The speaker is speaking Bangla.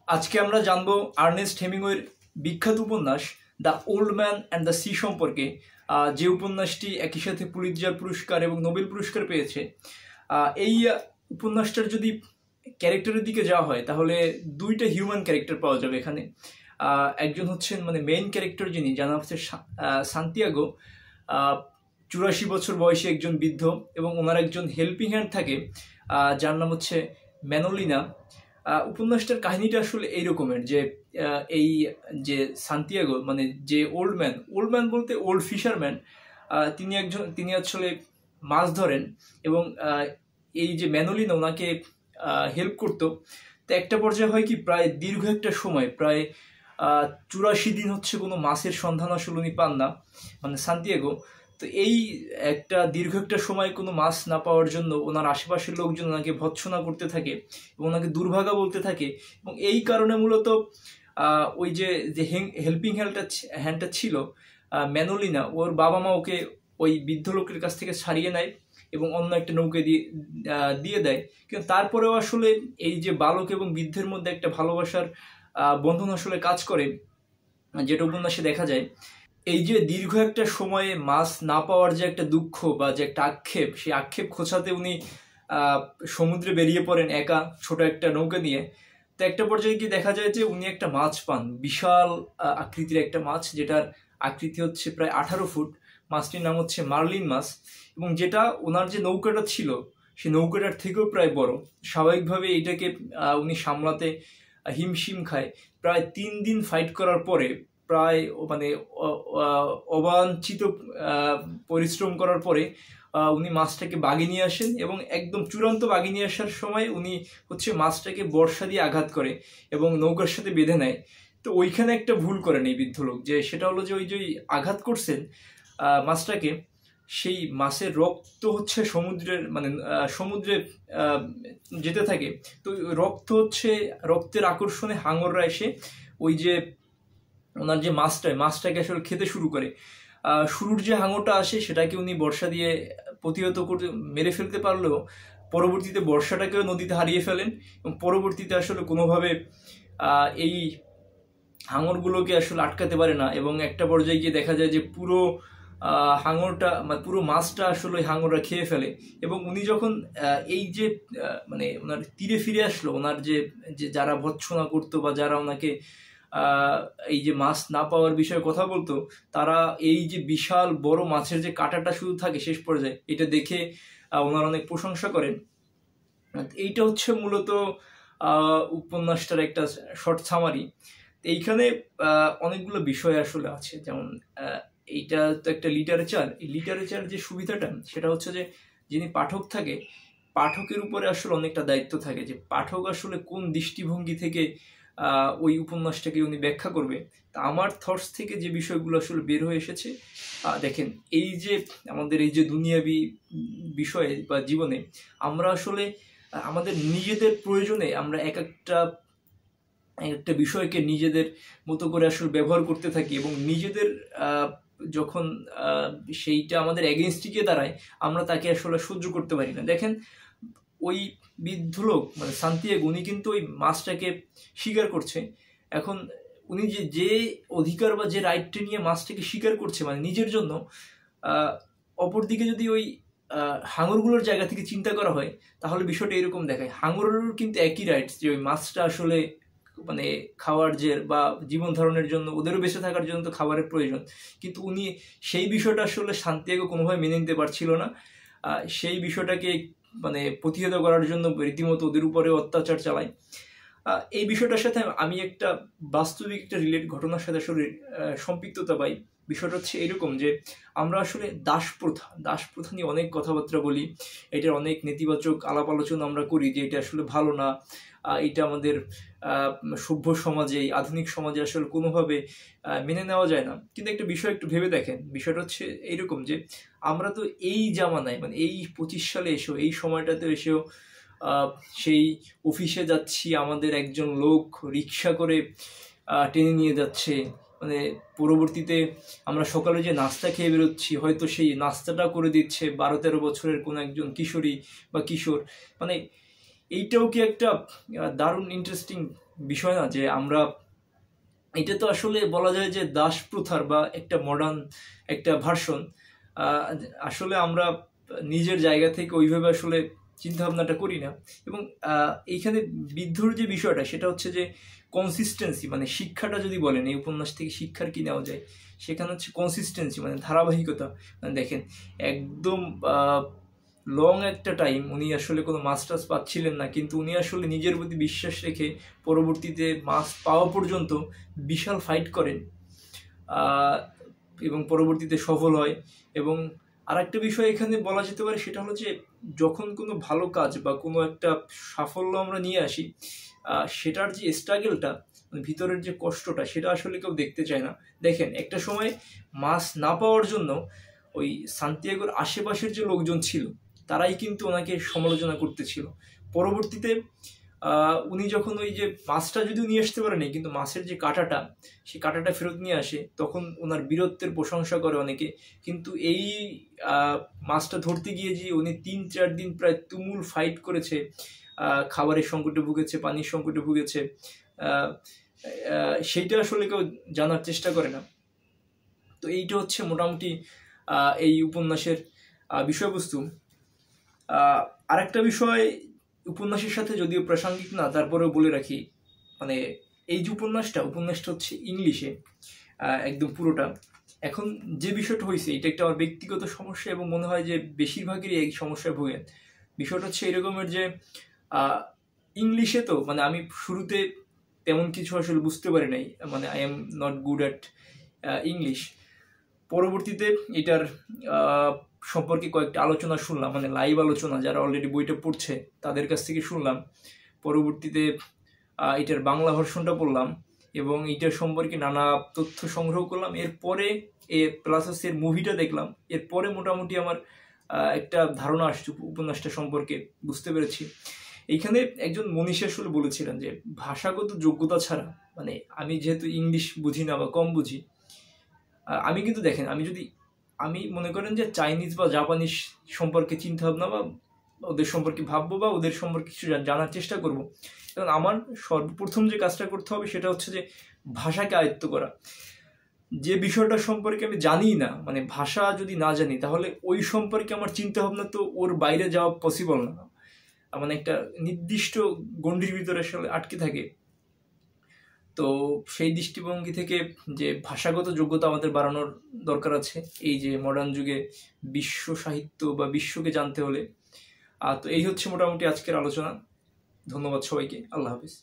আজকে আমরা জানবো আর্নেস্ট হেমিংওয়ের বিখ্যাত উপন্যাস the old man and the sea সম্পর্কে, যে উপন্যাসটি একই সাথে পুলিৎজার পুরস্কার এবং নোবেল পুরস্কার পেয়েছে। এই উপন্যাসটার যদি ক্যারেক্টারের দিকে যাওয়া হয় তাহলে দুইটা হিউম্যান ক্যারেক্টার পাওয়া যাবে এখানে। একজন হচ্ছেন মেইন ক্যারেক্টার, যিনি জানা হচ্ছে সান্তিয়াগো, 84 বছর বয়সী একজন বৃদ্ধ, এবং ওনার একজন হেল্পিং হ্যান্ড থাকে যার নাম হচ্ছে ম্যানোলিনা। উপন্যাসটার কাহিনীটা আসলে এই রকমের যে এই যে সান্তিয়াগো যে ওল্ড ম্যান বলতে ওল্ড ফিশারম্যান, তিনি আসলে মাছ ধরেন, এবং এই যে ম্যানোলিনা ওনাকে হেল্প করতো। তো একটা পর্যায়ে হয় কি, প্রায় দীর্ঘ একটা সময়, প্রায় 84 দিন হচ্ছে কোনো মাছের সন্ধান আসলে উনি পান না, সান্তিয়াগো। তো এই একটা দীর্ঘ একটা সময় কোনো মাছ না পাওয়ার জন্য ওনার আশেপাশের লোকজন ওনাকে ভৎসনা করতে থাকে এবং ওনাকে দুর্ভাগা বলতে থাকে, এবং এই কারণে মূলত ওই যে হেল্পিং হ্যান্ডটা ছিল ম্যানোলিনা, ওর বাবা মা ওকে ওই বৃদ্ধ লোকের কাছ থেকে ছাড়িয়ে নেয় এবং অন্য একটা নৌকে দিয়ে দেয়। কিন্তু তারপরেও আসলে এই যে বালক এবং বৃদ্ধের মধ্যে একটা ভালোবাসার বন্ধন আসলে কাজ করে, যেটা উপন্যাসে দেখা যায়। এই যে দীর্ঘ একটা সময়ে মাছ না পাওয়ার যে একটা দুঃখ বা যে একটা আক্ষেপ, সেই আক্ষেপ খোঁচাতে উনি সমুদ্রে বেরিয়ে পড়েন একা, ছোট একটা নৌকা নিয়ে। তো একটা পর্যায়ে গিয়ে দেখা যায় যে উনি একটা মাছ পান, বিশাল আকৃতির একটা মাছ, যেটার আকৃতি হচ্ছে প্রায় 18 ফুট। মাছটির নাম হচ্ছে মার্লিন মাছ, এবং যেটা ওনার যে নৌকাটা ছিল সেই নৌকাটার থেকেও প্রায় বড়। স্বাভাবিকভাবে এটাকে উনি সামলাতে হিমশিম খায়। প্রায় 3 দিন ফাইট করার পরে, প্রায় অবাঞ্ছিত পরিশ্রম করার পরে উনি মাছটাকে বাগে নিয়ে আসেন, এবং একদম চূড়ান্ত বাগে নিয়ে আসার সময় উনি হচ্ছে মাছটাকে বর্ষা দিয়ে আঘাত করে এবং নৌকার সাথে বেঁধে নেয়। তো ওইখানে একটা ভুল করেন এই বৃদ্ধ লোক, যে সেটা হলো যে ওই যে আঘাত করছেন মাছটাকে, সেই মাছের রক্ত হচ্ছে সমুদ্রে যেতে থাকে। তো রক্তের আকর্ষণে হাঙররা এসে ওই যে ওনার যে মাছটাকে আসলে খেতে শুরু করে। শুরুর যে হাঙরটা আসে সেটাকে উনি বর্ষা দিয়ে প্রতিহত করতে মেরে ফেলতে পারলেও পরবর্তীতে বর্ষাটাকেও নদীতে হারিয়ে ফেলেন, এবং পরবর্তীতে আসলে কোনোভাবে এই হাঙরগুলোকে আসলে আটকাতে পারে না, এবং একটা পর্যায়ে গিয়ে দেখা যায় যে পুরো হাঙরটা পুরো মাছটা আসলে হাঙররা খেয়ে ফেলে। এবং উনি যখন এই যে ওনার তীরে ফিরে আসলো, ওনার যে যারা ভৎসনা করতো বা যারা ওনাকে এই যে মাছ না পাওয়ার বিষয়ে কথা বলতো, তারা এই যে বিশাল বড় মাছের যে কাঁটাটা শুধু থাকে শেষ পর্যায়ে, এটা দেখে ওনার অনেক প্রশংসা করেন। এইটা হচ্ছে মূলত উপন্যাসটার একটা শর্ট সামারি। এইখানে অনেকগুলো বিষয় আসলে আছে, যেমন এইটা তো একটা লিটারেচার। এই লিটারেচার যে সুবিধাটা, সেটা হচ্ছে যে যিনি পাঠক থাকে, পাঠকের উপরে আসলে অনেকটা দায়িত্ব থাকে, যে পাঠক আসলে কোন দৃষ্টিভঙ্গি থেকে ওই উপন্যাসটাকে উনি ব্যাখ্যা করবে। তা আমার থটস থেকে যে বিষয়গুলো আসলে বের হয়ে এসেছে, দেখেন, এই যে আমাদের এই যে দুনিয়াবি বিষয়ে বা জীবনে, আমরা আসলে আমাদের নিজেদের প্রয়োজনে আমরা এক একটা বিষয়কে নিজেদের মতো করে আসলে ব্যবহার করতে থাকি, এবং নিজেদের যখন সেইটা আমাদের এগেনস্টে গিয়ে দাঁড়ায়, আমরা তাকে আসলে সহ্য করতে পারি না। দেখেন, ওই বৃদ্ধ লোক সান্তিয়াগো, উনি কিন্তু ওই মাছটাকে শিকার করছে। এখন উনি যে অধিকার বা যে রাইটটা নিয়ে মাছটাকে শিকার করছে নিজের জন্য, অপরদিকে যদি ওই হাঙরগুলোর জায়গা থেকে চিন্তা করা হয়, তাহলে বিষয়টা এরকম দেখায়। হাঙরেরও কিন্তু একই রাইটস, যে ওই মাছটা আসলে খাওয়ার যে বা জীবন ধারণের জন্য, ওদেরও বেঁচে থাকার জন্য তো খাবারের প্রয়োজন। কিন্তু উনি সেই বিষয়টা আসলে সান্তিয়াগো কোনোভাবে মেনে নিতে পারছিল না। সেই বিষয়টাকে প্রতিহত করার জন্য রীতিমতো ওদের উপরে অত্যাচার চালায়। এই বিষয়টার সাথে আমি একটা বাস্তবিক একটা ঘটনার সাথে আসলে সম্পৃক্ততা পাই। বিষয়টা হচ্ছে এরকম, যে আমরা আসলে দাসপ্রথা নিয়ে অনেক কথাবার্তা বলি, এটার অনেক নেতিবাচক আলাপ আলোচনা আমরা করি, যে এটা আসলে ভালো না, এটা আমাদের সভ্য সমাজে, আধুনিক সমাজে আসলে কোনোভাবে মেনে নেওয়া যায় না। কিন্তু একটা বিষয় একটু ভেবে দেখেন, বিষয়টা হচ্ছে এইরকম, যে আমরা তো এই জামানায় এই 25 সালে এসেও, এই সময়টাতে এসেও সেই অফিসে যাচ্ছি, আমাদের একজন লোক রিক্সা করে টেনে নিয়ে যাচ্ছে, পরবর্তীতে আমরা সকালে যে নাস্তা খেয়ে বেরোচ্ছি, হয়তো সেই নাস্তাটা করে দিচ্ছে 12-13 বছরের কোনো একজন কিশোরী বা কিশোর। এইটাও কি একটা দারুণ ইন্টারেস্টিং বিষয় না যে আমরা, এটা তো আসলে বলা যায় যে দাস প্রথার বা একটা মডার্ন একটা ভার্সন। আসলে আমরা নিজের জায়গা থেকে ওইভাবে আসলে চিন্তা ভাবনাটা করি না। এবং এইখানে বিদ্ধর যে বিষয়টা সেটা হচ্ছে যে কনসিস্টেন্সি, মানে শিক্ষাটা যদি বলেন এই উপন্যাস থেকে শিক্ষার কি নেওয়া যায়, সেখানে হচ্ছে কনসিস্টেন্সি, মানে ধারাবাহিকতা। মানে দেখেন একদম লং একটা টাইম উনি আসলে কোনো মাস্টার্স পাচ্ছিলেন না, কিন্তু উনি আসলে নিজের প্রতি বিশ্বাস রেখে পরবর্তীতে মাস পাওয়া পর্যন্ত বিশাল ফাইট করেন এবং পরবর্তীতে সফল হয়। এবং আরেকটা বিষয় এখানে বলা যেতে পারে সেটা হলো যে যখন কোনো ভালো কাজ বা কোনো একটা সাফল্য আমরা নিয়ে আসি, সেটার যে স্ট্রাগলটা, ভিতরের যে কষ্টটা, সেটা আসলে কেউ দেখতে চায় না। দেখেন একটা সময় মাস না পাওয়ার জন্য ওই সান্তিয়াগোর আশেপাশের যে লোকজন ছিল তারাই কিন্তু ওনাকে সমালোচনা করতেছিল। পরবর্তীতে উনি যখন ওই যে মাছটা যদিও নিয়ে আসতে পারেনি, কিন্তু মাছের যে কাঁটাটা, সেই কাঁটাটা ফেরত নিয়ে আসে, তখন ওনার বীরত্বের প্রশংসা করে অনেকে। কিন্তু এই মাছটা ধরতে গিয়ে যে উনি 3-4 দিন প্রায় তুমুল ফাইট করেছে, খাবারের সংকটে ভুগেছে, পানির সংকটে ভুগেছে, সেইটা আসলে কেউ জানার চেষ্টা করে না। তো এইটা হচ্ছে মোটামুটি এই উপন্যাসের বিষয়বস্তু। আরেকটা বিষয় উপন্যাসের সাথে যদিও প্রাসঙ্গিক না, তারপরেও বলে রাখি, মানে এই যে উপন্যাসটা হচ্ছে ইংলিশে একদম পুরোটা। এখন যে বিষয়টা হয়েছে এটা একটা আমার ব্যক্তিগত সমস্যা, এবং মনে হয় যে বেশিরভাগেরই এই সমস্যায় ভোগেন। বিষয়টা হচ্ছে এরকমের যে ইংলিশে তো মানে আমি শুরুতে তেমন কিছু আসলে বুঝতে পারি নাই, মানে I am not good at English. পরবর্তীতে এটার সম্পর্কে কয়েকটা আলোচনা শুনলাম, মানে লাইভ আলোচনা, যারা অলরেডি বইটা পড়ছে তাদের কাছ থেকে শুনলাম। পরবর্তীতে এটার বাংলা ভার্সনটা পড়লাম এবং এটার সম্পর্কে নানা তথ্য সংগ্রহ করলাম। এরপরে প্লাস হচ্ছে এর মুভিটা দেখলাম। এরপরে মোটামুটি আমার একটা ধারণা আসছে উপন্যাসটা সম্পর্কে, বুঝতে পেরেছি। এইখানে একজন মনীষী আসলে বলেছিলেন যে ভাষাগত যোগ্যতা ছাড়া, মানে আমি যেহেতু ইংলিশ বুঝি না বা কম বুঝি, আমি কিন্তু দেখেন আমি মনে করেন যে চাইনিজ বা জাপানিজ সম্পর্কে চিন্তা ভাবনা বা ওদের সম্পর্কে ভাববো বা ওদের সম্পর্কে কিছু জানার চেষ্টা করব। কারণ আমার সর্বপ্রথম যে কাজটা করতে হবে সেটা হচ্ছে যে ভাষাকে আয়ত্ত করা। যে বিষয়টা সম্পর্কে আমি জানি না, মানে ভাষা যদি না জানি, তাহলে ওই সম্পর্কে আমার চিন্তা ভাবনা তো ওর বাইরে যাওয়া পসিবল না, মানে একটা নির্দিষ্ট গণ্ডির ভিতরে আসলে আটকে থাকে। তো সেই দৃষ্টিভঙ্গি থেকে যে ভাষাগত যোগ্যতা আমাদের বাড়ানোর দরকার আছে এই যে মডার্ন যুগে বিশ্ব সাহিত্য বা বিশ্বকে জানতে হলে। তো এই হচ্ছে মোটামুটি আজকের আলোচনা। ধন্যবাদ সবাইকে। আল্লাহ হাফিজ।